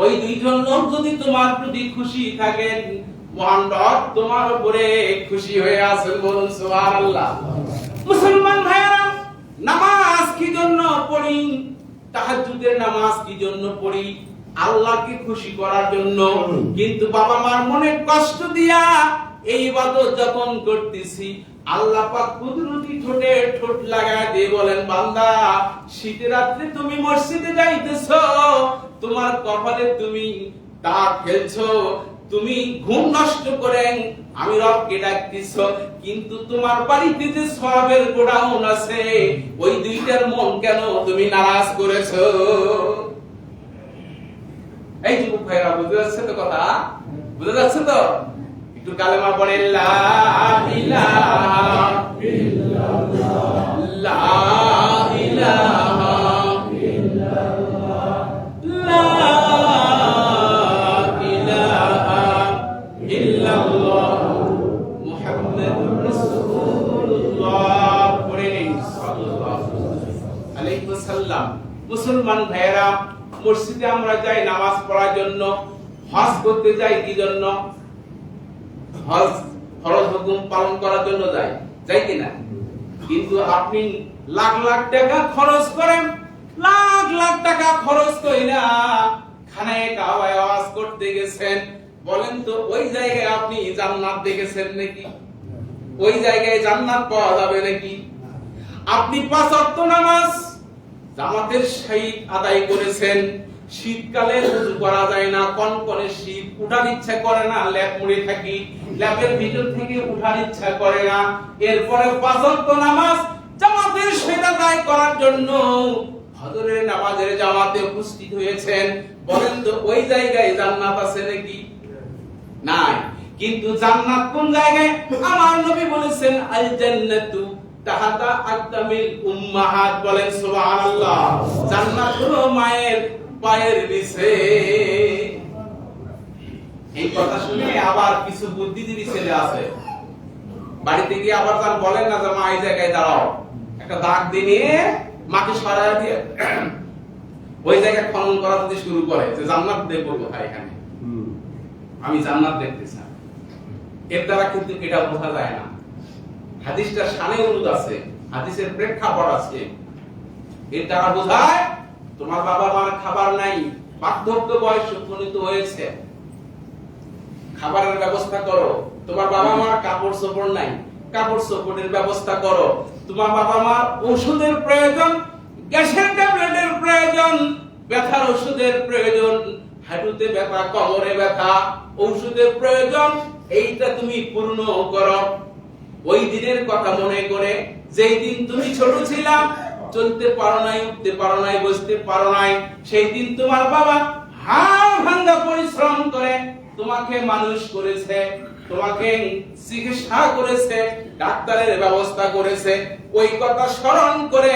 ওই দুইজন লোক যদি তোমার প্রতি খুশি থাকেন, মহান রব তোমার উপরে খুশি হয়ে আছেন, বলুন সুবহানাল্লাহ। মুসলমান ভাইরা, নামাজ কি জন্য পড়ি? তাহাজ্জুদের নামাজ কি জন্য পড়ি? আল্লাহকে খুশি করার জন্য। কিন্তু বাবা মার মনে কষ্ট দিয়া এই ইবাদত যখন করতেছি, আল্লাহ পাক কুদরতি ঠোঁটে ঠোঁট লাগায় দিয়ে বলেন, বান্দা শীতের রাত্রে তুমি মসজিদে যাইতেছো, তোমার কপালে তুমি দাগ ফেলছো, তুমি ঘুম নষ্ট করে আমি রবকে ডাকতেছো, কিন্তু তোমার বাড়িতে যে সওয়াবের গোডাউন আছে, ওই দুইটার মন কেন তুমি নারাজ করেছো? এই যুবক ভাইরা, বুঝতে যাচ্ছে তো কথা? বুঝতে যাচ্ছে তো? একটু কালেমা পড়ে, লা ইলাহা ইল্লাল্লাহ, লা ইলাহা ইল্লাল্লাহ, লা ইলাহা ইল্লাল্লাহ, মুহাম্মাদুর রাসূলুল্লাহ পড়ে নিন, সাল্লাল্লাহু আলাইহি ওয়াসাল্লাম। মুসলমান ভাইরা, মসজিদে আমরা যাই নামাজ পড়ার জন্য, হজ করতে যাই কি জন্য? হজ ফরজ হুকুম পালন করার জন্য যাই, যাই কিনা? কিন্তু আপনি লাখ লাখ টাকা খরচ করেন, লাখ লাখ টাকা খরচ কইরা খানায় কাবায় হজ করতে গেছেন, বলেন তো ওই জায়গায় আপনি জান্নাত দেখেছেন নাকি? ওই জায়গায় জান্নাত পাওয়া যাবে নাকি? আপনি 5 ওয়াক্ত নামাজ জামাতের সহিত আদায় করেছেন, শীতকালে ওযু করা যায় না, কনকনে শীত, উঠার ইচ্ছা করে না, ল্যাপ মুড়ে থাকি, ল্যাপের ভিতর থেকে উঠার ইচ্ছা করে না, এরপরে 5 ওয়াক্ত নামাজ জামাতের সহিত আদায় করার জন্য ফজরের নামাজের জামাতে উপস্থিত হয়েছেন, বলেন তো ওই জায়গায় জান্নাত আছে নাকি? নাই। কিন্তু জান্নাত কোন জায়গায়? আমার নবী বলেছেন, আল জান্নাতু তাহাতা আকদামিল উম্মাহাত, বলেন সুবহানাল্লাহ। জান্নাত হলো মায়ের পায়ের নিচে। এই কথা শুনে আবার কিছু বুদ্ধিজীবী ছেলে আছে, বাড়িতে গিয়ে আবার তার বলেন না যে মা এই জায়গায় দাঁড়াও, একটা দাগ দিয়ে মাকে সরায় দিয়ে ওই জায়গায় খনন করা যদি শুরু করে যে জান্নাত দেখবো কোথায়, এখানে আমি জান্নাত দেখতে চাই, এর দ্বারা কিন্তু এটা বোঝা যায় না। হাদিসটা শানে অনুরোধ আছে, হাদিসের প্রেক্ষাপট আছে, এর দ্বারা বোঝায় তোমার বাবা মার খাবার নাই, বার্ধক্য বয়স উপনীত হয়েছে, খাবারের ব্যবস্থা করো। তোমার বাবা মার কাপড় চোপড় নাই, কাপড় চোপড়ের ব্যবস্থা করো। তোমার বাবা মার ওষুধের প্রয়োজন, গ্যাসের ট্যাবলেটের প্রয়োজন, ব্যথার ওষুধের প্রয়োজন, হাঁটুতে ব্যথা, কোমরে ব্যথা, ওষুধের প্রয়োজন, এইটা তুমি পূর্ণ করো। ওই দিনের কথা মনে করে, যেই দিন তুমি ছোট ছিলা, চলতে পারো নাই, উঠতে পারো নাই, বসতে পারো নাই, সেই দিন তোমার বাবা হাড় ভাঙা পরিশ্রম করে তোমাকে মানুষ করেছে, তোমাকে চিকিৎসা করেছে, ডাক্তারের ব্যবস্থা করেছে। ওই কথা স্মরণ করে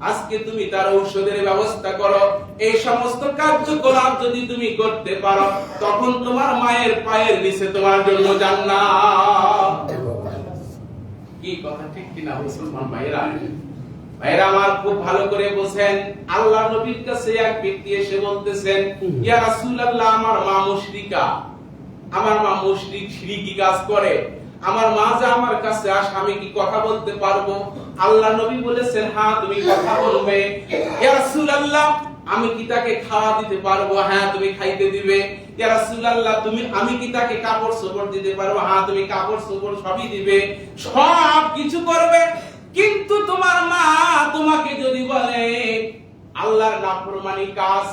আজকে তুমি তার ঔষধের ব্যবস্থা করো। এই সমস্ত কার্যকলাপ যদি তুমি করতে পারো, তখন তোমার মায়ের পায়ের নিচে তোমার জন্য জান্নাত। কি কথা ঠিক কিনা মুসলমান ভাইরা? ভাইরা আমার খুব ভালো করে বোঝেন। আল্লাহ নবীর কাছে এক ব্যক্তি এসে বলতেছেন, ইয়া রাসূলুল্লাহ, আমার মা মুশরিকা, আমার মা মুশরিক, শিরকি কাজ করে, আমার মা যে আমার কাছে আসে, আমি কি কথা বলতে পারবো? আল্লাহ নবী বলেছেন, হ্যাঁ তুমি কথা বলবে। ইয়া রাসূলুল্লাহ, আমি কি তাকে খাওয়া দিতে পারবো? হ্যাঁ তুমি খাইতে দিবে। ইয়া রাসূলুল্লাহ, আমি কি তাকে কাপড় চোপড় দিতে পারবো? হ্যাঁ তুমি কাপড় চোপড় সবই দিবে, সব কিছু করবে। কিন্তু তোমার মা তোমাকে যদি বলে আল্লাহর নাফরমানি কাজ,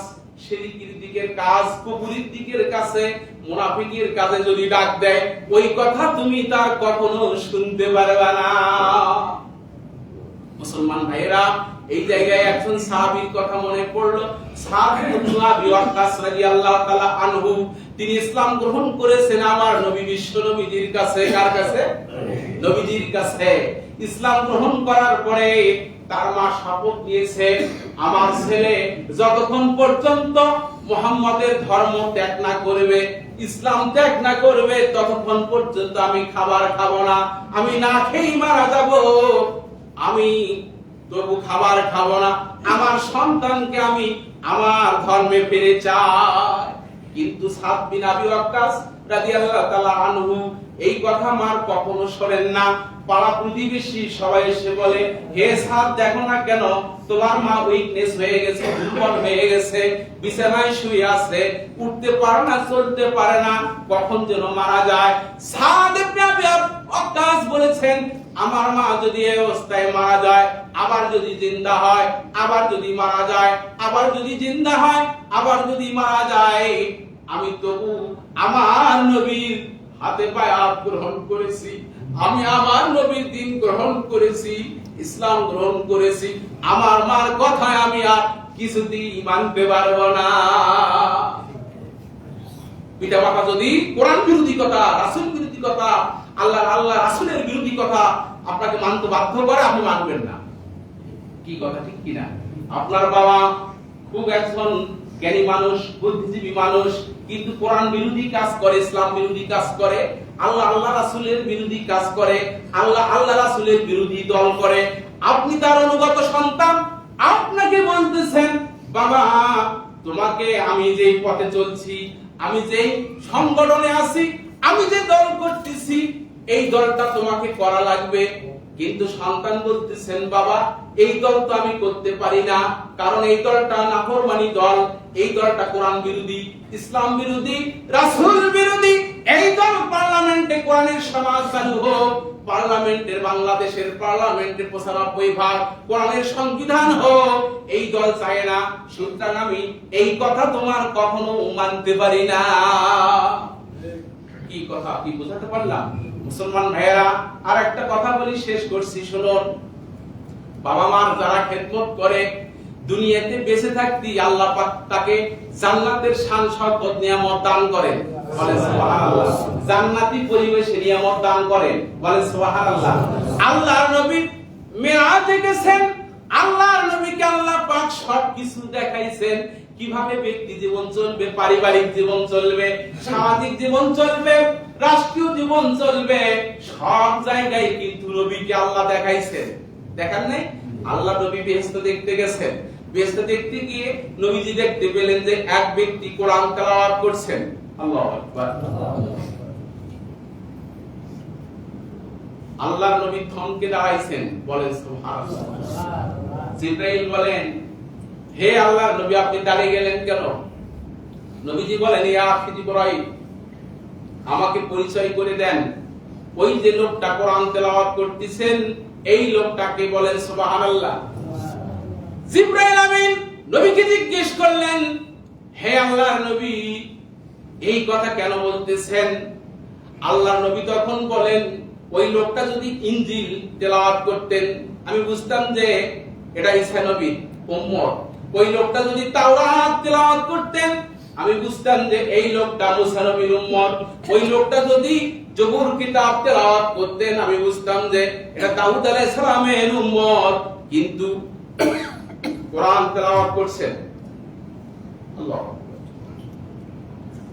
শিরকির দিকের কাজ, কুফরির দিকের কাছে, মুনাফিকের কাজে যদি ডাক দেয়, ওই কথা তুমি তার কখনো শুনতে পারবে না। মুসলমান ভাইরা, এই জায়গায় একজন সাহাবীর কথা মনে পড়লো। সাহাবী ইবনে আবি ওয়াক্কাস রাদিয়াল্লাহু তাআলা আনহু, তিনি ইসলাম গ্রহণ করেছেন আমার নবী বিশ্ব নবীজির কাছে। কার কাছে? নবীজির কাছে। ইসলাম গ্রহণ করার পরে তার মা শপথ নিয়েছে, আমার ছেলে যতক্ষণ পর্যন্ত মুহাম্মাদের ধর্ম ত্যাগ না করবে, ইসলাম ত্যাগ না করবে, ততক্ষণ পর্যন্ত আমি খাবার খাবো না, আমি না খেয়েই মারা যাব, আমি তবু খাবার খাবো না, আমার সন্তানকে আমি আমার ধর্মে ফিরে চাই। কিন্তু সাদ বিন আবি ওয়াক্কাস রাদিয়াল্লাহু তাআলা আনহু এই কথা মার কখনো শোনেন না। পাড়া প্রতিবেশী সবাই এসে বলে, হে সাদ, দেখো না কেন তোমার মা উইকনেস হয়ে গেছে, দুর্বল হয়ে গেছে, বিছানায় শুয়ে আছে, উঠতে পারে না, চলতে পারে না, কখন যেন মারা যায়। সাদ ইবনে আবি ওয়াক্কাস বলেছেন, আমার মা যদি এই অবস্থায় মারা যায়, আবার যদি জিন্দা হয়, আবার যদি মারা যায়, আবার যদি জিন্দা হয়, আবার যদি মারা যায়, আমি তবু আমার নবীর হাতে বায়াত গ্রহণ করেছি, আমি আমার নবীর দিন গ্রহণ করেছি, ইসলাম গ্রহণ করেছি, আমার মার কথায় আমি আর কিছুতেই মানতে পারবো না। পিতা মাতা যদি কোরআন বিরোধী কথা, রাসূল বিরোধী কথা, আল্লাহ রাসূলের বিরোধী কথা আপনাকে মানতে বাধ্য করে, আপনি মানবেন না। কি কথা ঠিক কিনা? আপনার বাবা খুব একজন জ্ঞানী মানুষ, বুদ্ধিজীবী মানুষ, কিন্তু কোরআন বিরোধী কাজ করে, ইসলাম বিরোধী কাজ করে, আল্লাহ রাসূলের বিরোধী কাজ করে, আল্লাহ রাসূলের বিরোধী দল করে। আপনি তার অনুগত সন্তান, আপনাকে বলতেছেন, বাবা তোমাকে আমি যেই পথে চলছি, আমি যেই সংগঠনে আছি, আমি যে দল করতেছি, এই দলটা তোমাকে করা লাগবে। কিন্তু সন্তান বলতেছেন, বাবা এই দল তো আমি করতে পারি না, কারণ এই দলটা নাফরমানি দল, এই দলটা কোরআন বিরোধী, ইসলাম বিরোধী, রাসূল বিরোধী। এই দল পার্লামেন্টে কোরআনের সমাজ চালু হোক, পার্লামেন্টের, বাংলাদেশের পার্লামেন্টে ৯৫% কোরআনের সংবিধান হোক, এই দল চায় না। সুতরাং আমি এই কথা তোমার কখনো মানতে পারি না। কি কথা, কি বুঝাতে পারলাম? মুসলমান ভাইয়েরা, আর একটা কথা বলি, শেষ করছি, শুনুন। বাবা মার যারা খেদমত করে, দুনিয়াতে বেঁচে থাকতেই আল্লাহ পাক তাকে জান্নাতের শান শওকত নিয়ামত দান করেন, বলেন সুবহানাল্লাহ। জান্নাতি পরিবেশে নিয়ামত দান করেন, বলেন সুবহানাল্লাহ। আল্লাহর নবী মিরাজে গেছেন, আল্লাহর নবীকে আল্লাহ পাক সবকিছু দেখাইছেন, কিভাবে ব্যক্তি জীবন চলবে, পারিবারিক জীবন চলবে, সামাজিক জীবন চলবে, রাষ্ট্রীয় জীবন চলবে, সব জায়গায় কিন্তু নবীকে আল্লাহ দেখাইছেন। দেখান নাই? আল্লাহ নবী বেহেশত দেখতে গেছেন, বেহেশত দেখতে গিয়ে নবীজি দেখতে পেলেন যে এক ব্যক্তি কোরআন তেলাওয়াত করছেন। আল্লাহু আকবার। আল্লাহর নবী থমকে দাঁড়াইছেন, বলেন সুবহানাল্লাহ। জিবরাইল বলেন, হে আল্লাহর নবী আপনি দাঁড়িয়ে গেলেন কেন? নবীজি বলেন, ইয়া আখি জিবরাইল, আমাকে পরিচয় করে দেন, ওই যে লোকটা কোরআন তেলাওয়াত করতেছেন, এই লোকটাকে, বলেন সুবহানাল্লাহ। জিবরাইল আমিন নবীকে জিজ্ঞেস করলেন, হে আল্লাহর নবী এই কথা কেন বলতেছেন? আল্লাহর নবী তখন বলেন, ওই লোকটা যদি ইনজিল তেলাওয়াত করতেন, আমি বুঝতাম যে এটা ঈসা নবীর উম্মত। ওই লোকটা যদি তাওরাত তেলাওয়াত করতেন, আমি বুঝতাম যে এই লোকটা মুসা নবীর উম্মত। ওই লোকটা যদি জবুর কিতাব তেলাওয়াত করতেন, আমি বুঝতাম যে এটা দাউদ আলাইহিস সালামের উম্মত। কিন্তু কোরআন তেলাওয়াত করছেন, আল্লাহ,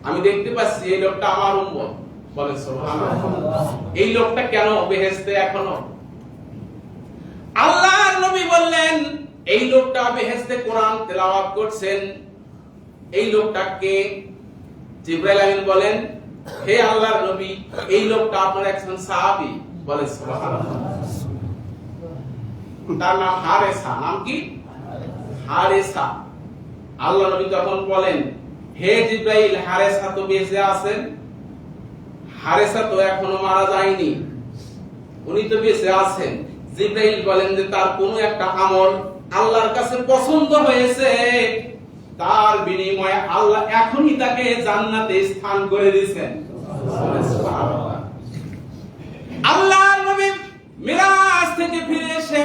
আমি দেখতে পাচ্ছি এই লোকটা আমার উম্মত, বলেন সুবহানাল্লাহ। এই লোকটা কেন বেহেশতে এখনো? আল্লাহর নবী বললেন, এই লোকটা বেহেশতে কোরআন তেলাওয়াত করছেন, এই লোকটাকে? জিবরাইল আমিন বলেন, হে আল্লাহর নবী এই লোকটা আপনার একজন সাহাবী, বলেন সুবহানাল্লাহ। তার নাম হারেসা। নাম কি? হারেসা। আল্লাহর নবী তখন বলেন, হে জিবরাইল, হারেসা তো বেঁচে আছেন, হারেসা তো এখনো মারা যায়নি, উনি তো বেঁচে আছেন। জিবরাইল বলেন যে তার কোনো একটা আমল আল্লাহর কাছে পছন্দ হয়েছে, তার বিনিময়ে আল্লাহ এখনই তাকে জান্নাতে স্থান করে দিয়েছেন। আল্লাহর নবী মিরাজ থেকে ফিরে এসে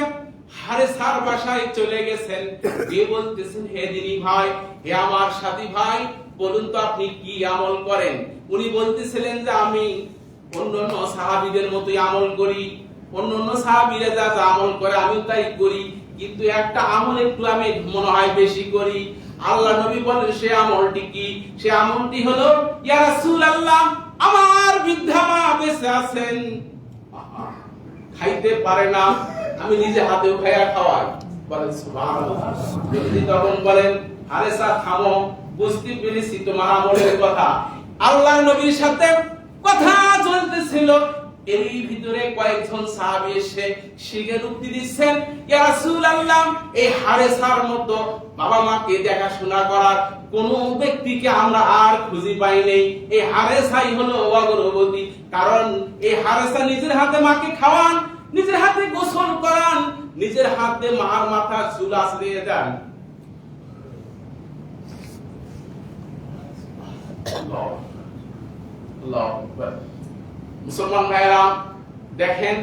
হারেসার বাসায় চলে গেছেন, গিয়ে বলতেছেন, হে দিনী ভাই, হে আমার সাথী ভাই, বলুন তো আপনি কি আমল করেন? উনি বলতেছিলেন যে আমি অন্যান্য সাহাবীদের মতোই আমল করি, অন্যান্য সাহাবীরা যা যা আমল করে আমি তাই করি, কিন্তু একটা আমল একটু আমি মনে হয় বেশি করি। আল্লাহ নবী বলেন, সে আমলটি কি? সে আমলটি হলো, ইয়া রাসূলুল্লাহ, আমার বৃদ্ধা মা বেঁচে আছেন, খাইতে পারে না, আমি নিজে হাতেও খাইয়া খাওয়াই, বলেন সুবহানাল্লাহ। নবী তখন বলেন, হারেসা থামো, বুঝতে পেরেছি তোমার আমলের কথা। আল্লাহর নবীর সাথে কথা চলতেছিল, এরই ভিতরে কয়েকজন সাহাবী এসে শিখের উক্তি দিচ্ছেন, ইয়া রাসূলুল্লাহ, এই হারেসার মতো বাবা মাকে দেখাশোনা করার কোন ব্যক্তিকে আমরা আর খুঁজে পাই নাই। এই হারেসাই হলো অগ্রগতি, কারণ এই হারেসা নিজের হাতে মাকে খাওয়ান, নিজের হাতে গোসল করান, নিজের হাতে মার মাথা চুল আঁচড়িয়ে দেন। মুসলমান ভাইরা দেখেন,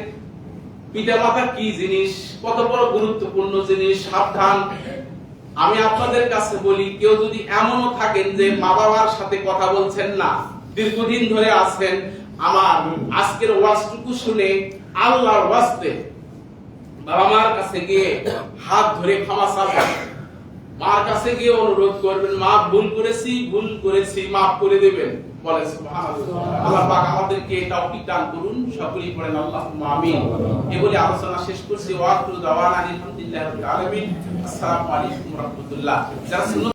পিতা মাতা কি জিনিস, কত বড় গুরুত্বপূর্ণ জিনিস। সাবধান, আমি আপনাদের কাছে বলি, কেউ যদি এমনও থাকেন যে মা বাবার সাথে কথা বলছেন না, দীর্ঘদিন ধরে আছেন, আমার আজকের ওয়াজটুকু শুনে আল্লাহর ওয়াস্তে বাবা মার কাছে গিয়ে হাত ধরে ক্ষমা চাইবেন, মার কাছে গিয়ে অনুরোধ করবেন, মা ভুল করেছি, মাফ করে দেবেন। বলেন সুবহানাল্লাহ। আল্লাহ পাক আমাদেরকে তৌফিক দান করুন, সকলেই পড়েন আল্লাহুম্মা আমিন। এই বলে আলোচনা শেষ করছি। ওয়া আখিরু দাওয়ানা আলহামদুলিল্লাহি রাব্বিল আলামিন। আসসালামু আলাইকুম ওয়া রাহমাতুল্লাহ। যারা